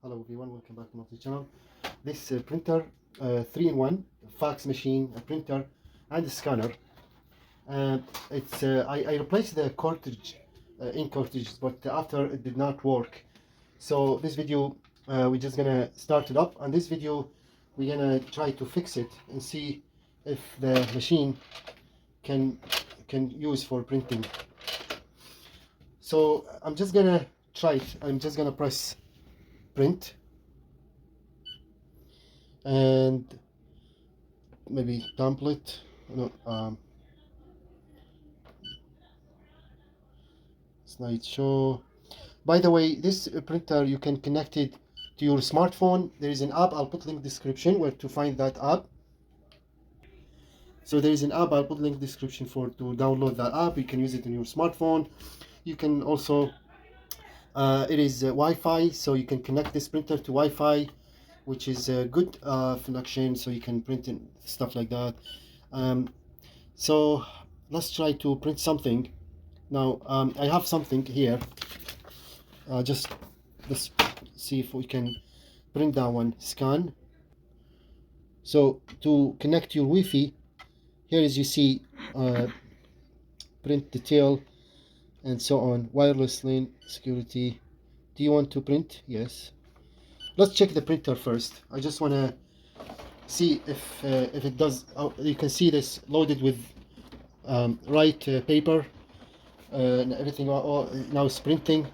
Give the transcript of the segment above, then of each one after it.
Hello everyone, welcome back to my channel. This printer, 3-in-1 fax machine, a printer and a scanner. I replaced the cartridge, ink cartridge, but after it did not work. So this video we're just gonna start it up, and this video we're gonna try to fix it and see if the machine can use for printing. So I'm just gonna try it. I'm just gonna press print and maybe template. No, slideshow. By the way, this printer you can connect it to your smartphone. There is an app. I'll put link description where to find that app. So there is an app. I'll put link description to download that app. You can use it on your smartphone. You can also it is Wi-Fi, so you can connect this printer to Wi-Fi, which is a good connection, so you can print and stuff like that. So let's try to print something. Now I have something here. Just let's see if we can print that one. Scan. So to connect your Wi-Fi, here as you see, print detail and so on. Wireless lane security. Do you want to print? Yes. Let's check the printer first. I just want to see if it does. You can see this loaded with right paper and everything. Now it's printing.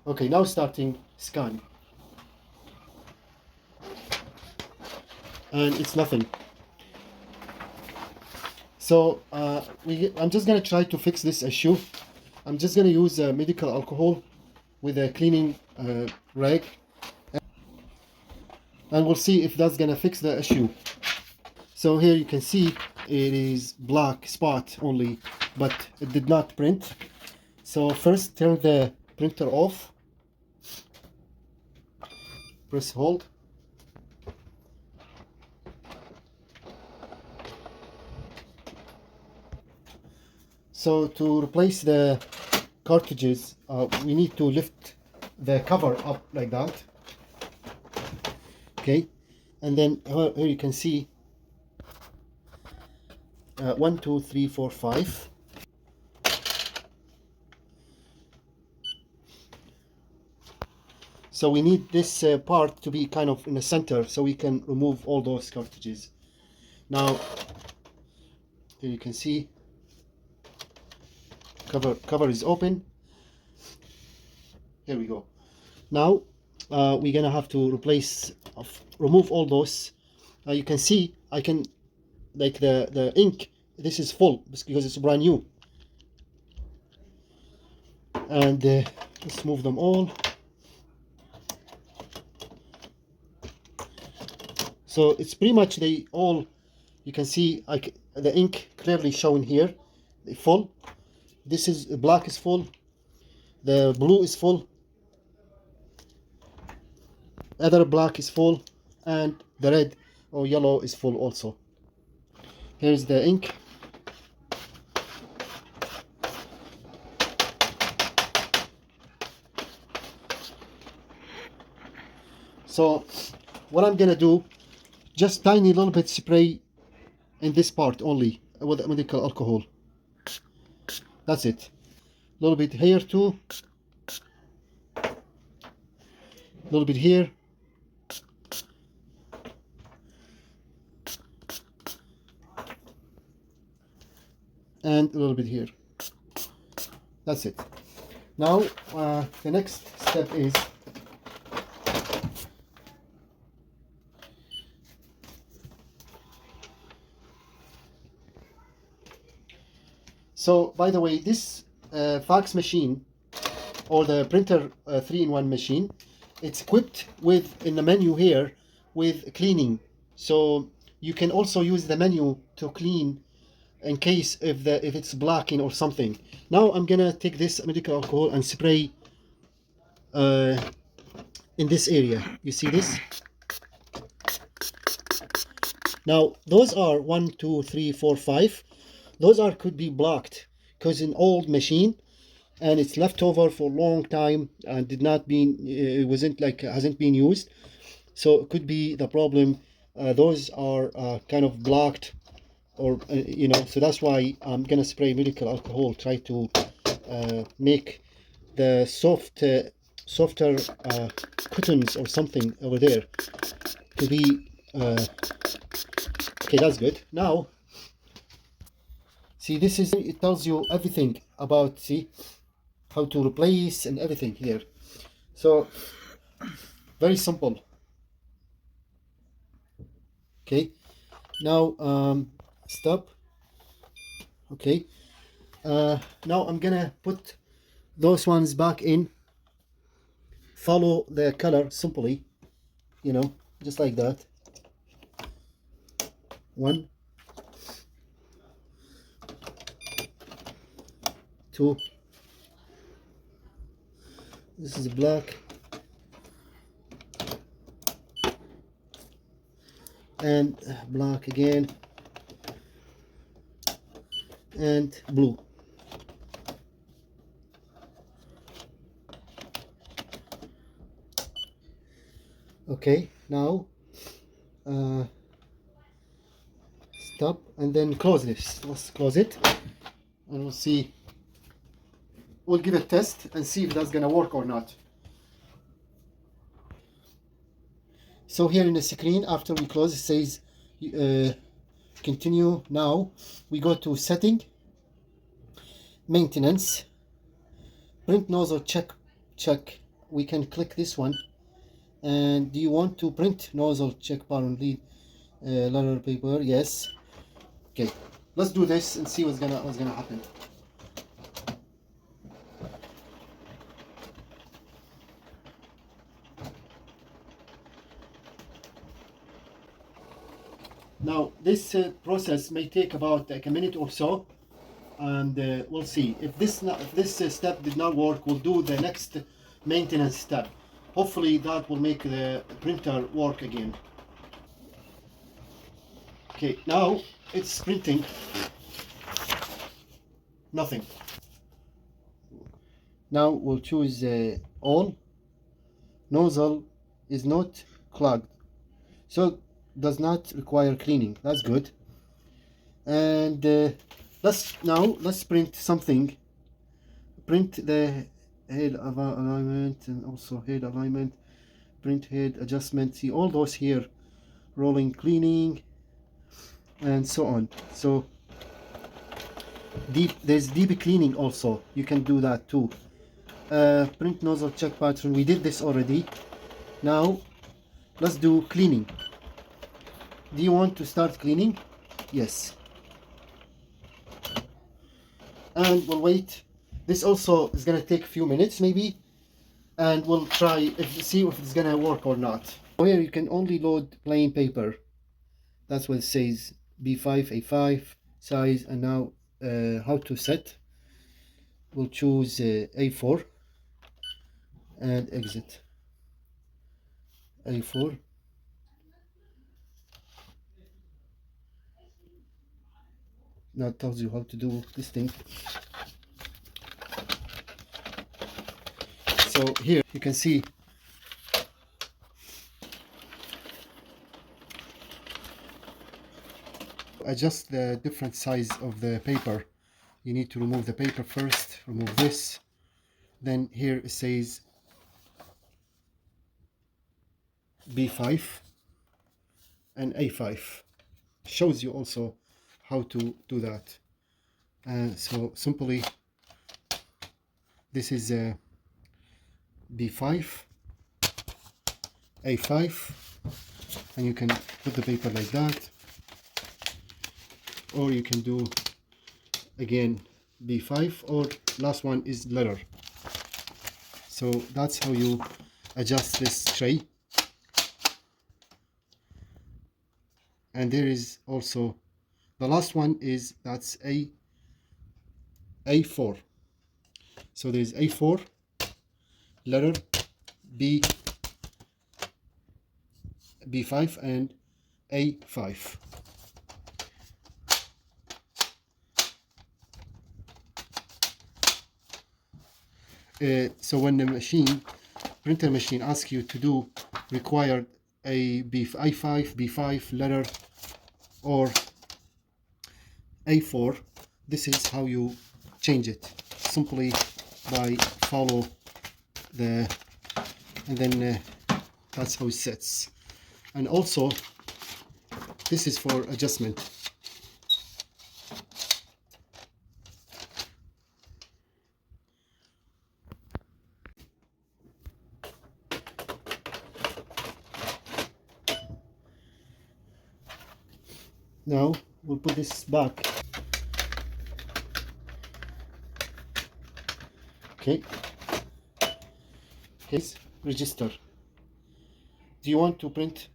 Okay, now starting scan. And it's nothing. So I'm just gonna try to fix this issue. I'm just gonna use medical alcohol with a cleaning rag, and we'll see if that's gonna fix the issue. So here you can see it is black spot only, but it did not print. So first turn the printer off, press hold. So to replace the cartridges, we need to lift the cover up like that. Okay, and then here you can see 1, 2, 3, 4, 5. So we need this part to be kind of in the center, so we can remove all those cartridges. Now here you can see cover is open. Here we go. Now we're gonna have to remove all those. You can see I can, like the ink, this is full because it's brand new, and let's move them all. So it's pretty much they all, you can see the ink clearly shown here, full. This is black is full, the blue is full, other black is full, and the red or yellow is full also. Here's the ink. So what I'm gonna do, just tiny little bit spray in this part only with medical alcohol. That's it. A little bit here too. A little bit here. And a little bit here. That's it. Now the next step is so, by the way, this fax machine or the printer 3-in-1 machine, it's equipped with, in the menu here, with cleaning. So you can also use the menu to clean in case if it's blocking or something. Now I'm gonna take this medical alcohol and spray in this area. You see this? Now those are 1, 2, 3, 4, 5. Those are could be blocked because an old machine and it's left over for a long time and did not been it wasn't like hasn't been used, so it could be the problem. Those are kind of blocked, or so that's why I'm gonna spray medical alcohol, try to make the softer cottons or something over there to be okay. That's good. Now see, this is, it tells you everything about, see, how to replace and everything here. So very simple. Okay, now stop. Okay, now I'm gonna put those ones back in. Follow the color simply, just like that. 1, 2. This is black and black again and blue. Okay, now stop and then close this. Let's close it and we'll see. We'll give it a test and see if that's gonna work or not. So here in the screen, after we close, it says continue. Now we go to setting, maintenance, print nozzle check. We can click this one. And do you want to print nozzle check bar on lead letter paper? Yes. Okay, let's do this and see what's gonna happen. Now this process may take about like a minute or so, and we'll see if this step did not work. We'll do the next maintenance step. Hopefully that will make the printer work again. Okay, now it's printing. Nothing. Now we'll choose all. Nozzle is not clogged, so does not require cleaning. That's good. And let's print something. Print the head alignment and also head alignment. Print head adjustment. See all those here. Rolling cleaning and so on. So there's deep cleaning also. You can do that too. Print nozzle check pattern. We did this already. Now let's do cleaning. Do you want to start cleaning? Yes. And we'll wait. This also is gonna take a few minutes maybe, and we'll try see if it's gonna work or not. Here you can only load plain paper. That's what it says. B5, A5 size, and now how to set. We'll choose A4 and exit. A4. Now it tells you how to do this thing. So here you can see adjust the different size of the paper. You need to remove the paper first, remove this, then here it says B5 and A5. Shows you also how to do that. So simply this is B5, A5, and you can put the paper like that, or you can do again B5, or last one is letter. So that's how you adjust this tray. And there is also the last one is that's A4. So there's A4, letter, B5 and A5. So when the printer machine asks you to do required A5, B5 letter or A4, this is how you change it, simply by follow the, and then that's how it sets. And also this is for adjustment. Now we'll put this back. Okay. Case register. Do you want to print?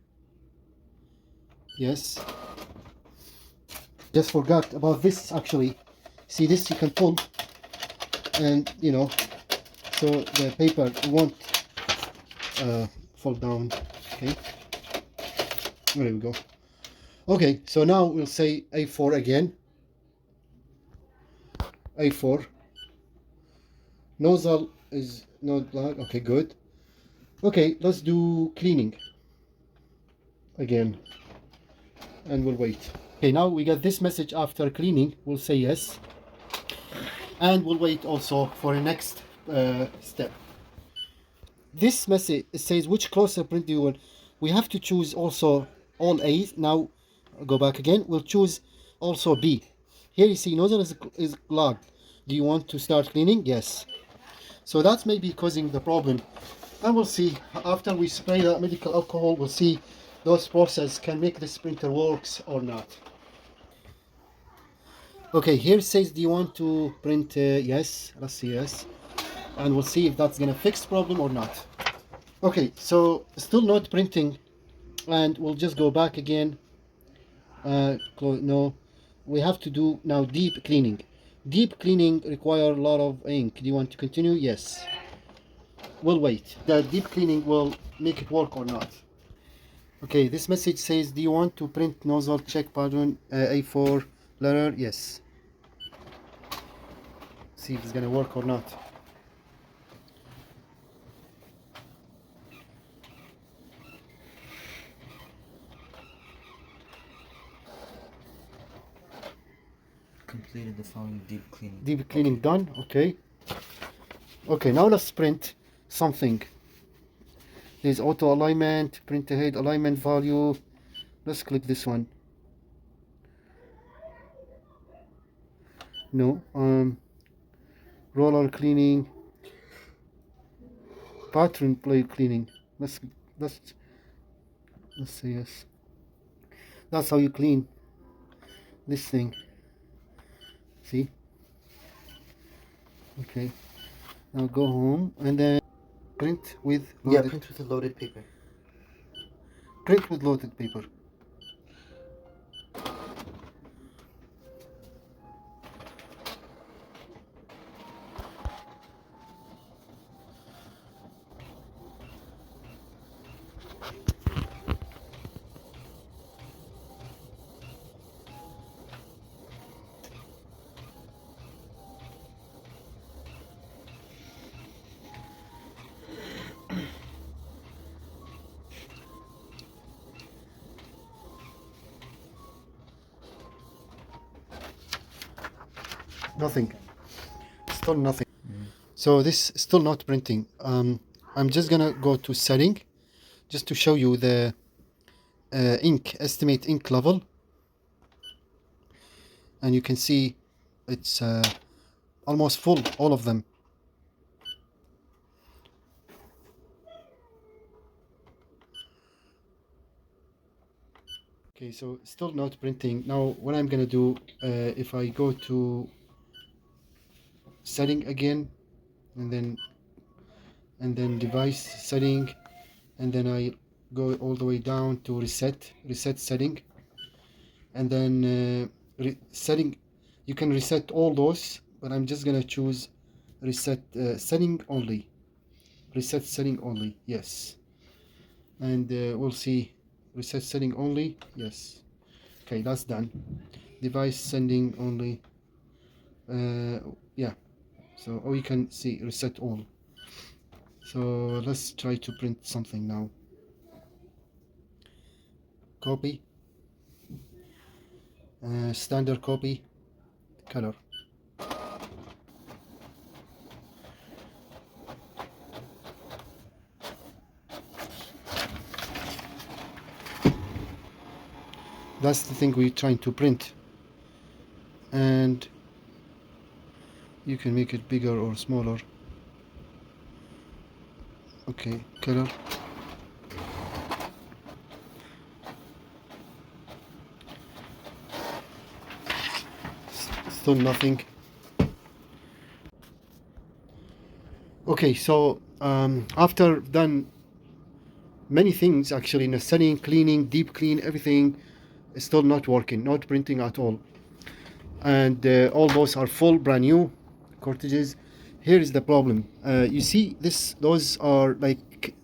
Yes. Just forgot about this actually. See this, you can pull and you know, so the paper won't fall down. Okay. There we go. Okay, so now we'll say A4 again. A4. Nozzle is not black. Okay, good. Okay, let's do cleaning again. And we'll wait. Okay, now we get this message after cleaning. We'll say yes. And we'll wait also for the next step. This message says which closer print do you want. We have to choose also all A's. Now go back again. We'll choose also B. Here you see nozzle is clogged. Do you want to start cleaning? Yes. So that's maybe causing the problem. And we'll see after we spray that medical alcohol, we'll see those processes can make this printer works or not. Okay, here it says do you want to print yes. Let's see yes. And we'll see if that's gonna fix the problem or not. Okay, so still not printing, and we'll just go back again. No, we have to do now deep cleaning. Deep cleaning require a lot of ink. Do you want to continue? Yes. We'll wait. The deep cleaning will make it work or not. Okay, this message says do you want to print nozzle check pattern A4 letter? Yes. See if it's gonna work or not. Completed the following deep cleaning. Deep cleaning done. Okay. Okay, now let's print something. There's auto alignment, print ahead alignment value. Let's click this one. No. Roller cleaning, pattern plate cleaning. Let's say yes. That's how you clean this thing. See? Okay. Now go home and then print with loaded. Yeah, print with a loaded paper. Print with loaded paper. Nothing. Still nothing. So this is still not printing. I'm just gonna go to setting just to show you the ink, estimate ink level, and you can see it's almost full, all of them. Okay, so still not printing. Now what I'm gonna do, if I go to setting again and then device setting, and then I go all the way down to reset setting, and then setting, you can reset all those, but I'm just gonna choose reset setting only. Reset setting only, yes. And we'll see reset setting only, yes. Okay, that's done. Device setting only, yeah. So, or you can see reset all. So let's try to print something now. Copy, standard copy, color. That's the thing we're trying to print, and you can make it bigger or smaller. Okay, color. Still nothing. Okay, so after done many things actually, in the setting, cleaning, deep clean, everything is still not working, not printing at all. And all those are full brand new cartridges. Here is the problem. You see those are like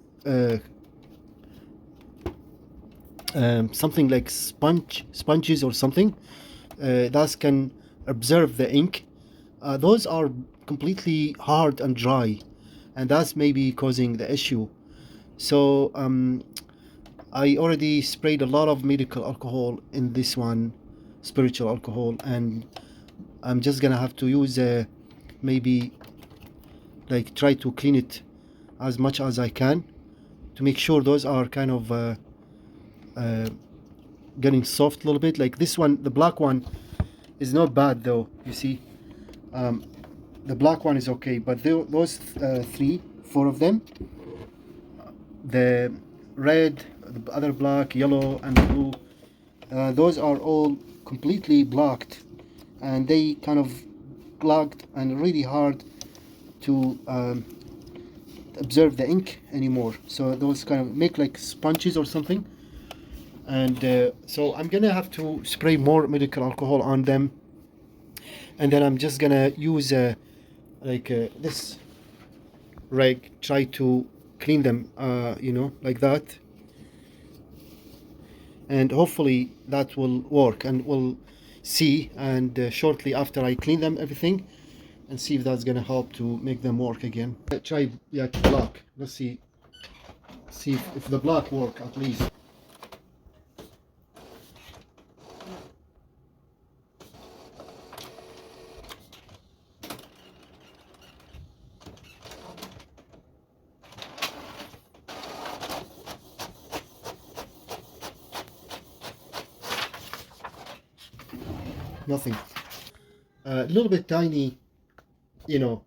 something like sponges or something that can absorb the ink. Those are completely hard and dry, and that's maybe causing the issue. So I already sprayed a lot of medical alcohol in this one, spiritual alcohol, and I'm just gonna have to use maybe like try to clean it as much as I can to make sure those are kind of getting soft a little bit. Like this one, the black one is not bad though, you see. The black one is okay, but those four of them, the red, the other black, yellow, and the blue, those are all completely blocked, and they kind of clogged and really hard to absorb the ink anymore. So those kind of make like sponges or something. And so I'm gonna have to spray more medical alcohol on them, and then I'm just gonna use this rag, try to clean them, you know, like that, and hopefully that will work, and we'll see. And shortly after I clean them everything, and see if that's gonna help to make them work again. Try black. Let's see if the black work at least. Nothing. A little bit tiny, you know,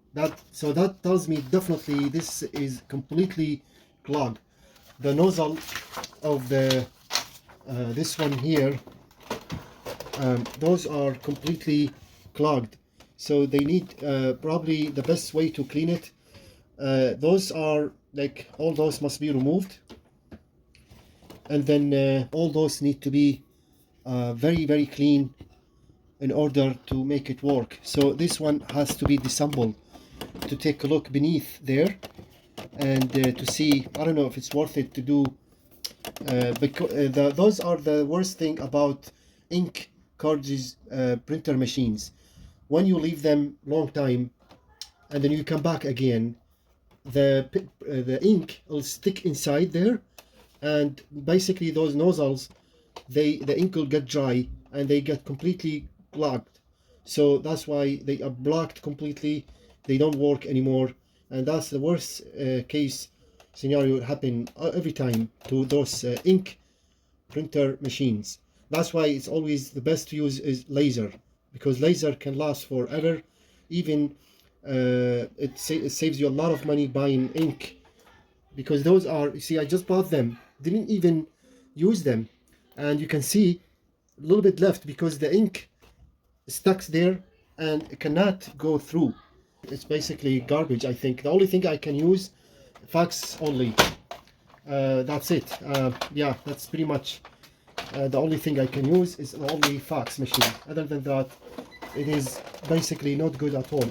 so that tells me definitely this is completely clogged. The nozzle of the this one here, those are completely clogged, so they need probably the best way to clean it. Those are like, all those must be removed, and then all those need to be very, very clean in order to make it work. So this one has to be disassembled to take a look beneath there, and to see, I don't know if it's worth it to do, because those are the worst thing about ink cartridge printer machines. When you leave them long time and then you come back again, the ink will stick inside there, and basically those nozzles, the ink will get dry and they get completely clogged. So that's why they are blocked completely. They don't work anymore, and that's the worst case scenario would happen every time to those ink printer machines. That's why it's always the best to use is laser, because laser can last forever. Even it saves you a lot of money buying ink, because those are, you see, I just bought them, didn't even use them, and you can see a little bit left because the ink stuck there and it cannot go through. It's basically garbage. I think the only thing I can use, fax only. That's it. Yeah, that's pretty much the only thing I can use is the only fax machine. Other than that, it is basically not good at all.